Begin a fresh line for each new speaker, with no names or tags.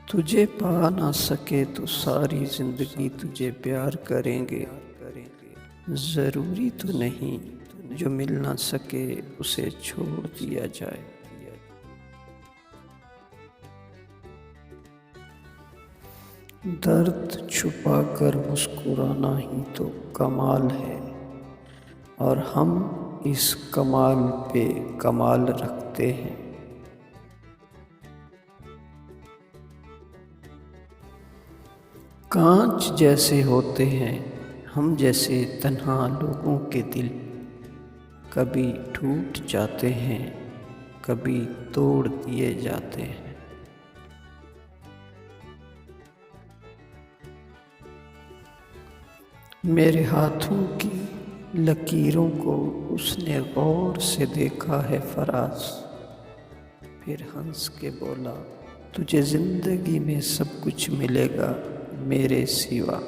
तुझे पा ना सके तो सारी जिंदगी तुझे प्यार करेंगे। जरूरी तो नहीं जो मिल ना सके उसे छोड़ दिया जाए। दर्द छुपा कर मुस्कुराना ही तो कमाल है, और हम इस कमाल पे कमाल रखते हैं। कांच जैसे होते हैं हम जैसे तन्हा लोगों के दिल, कभी टूट जाते हैं कभी तोड़ दिए जाते हैं। मेरे हाथों की लकीरों को उसने गौर से देखा है फराज, फिर हंस के बोला तुझे जिंदगी में सब कुछ मिलेगा मेरे सिवा।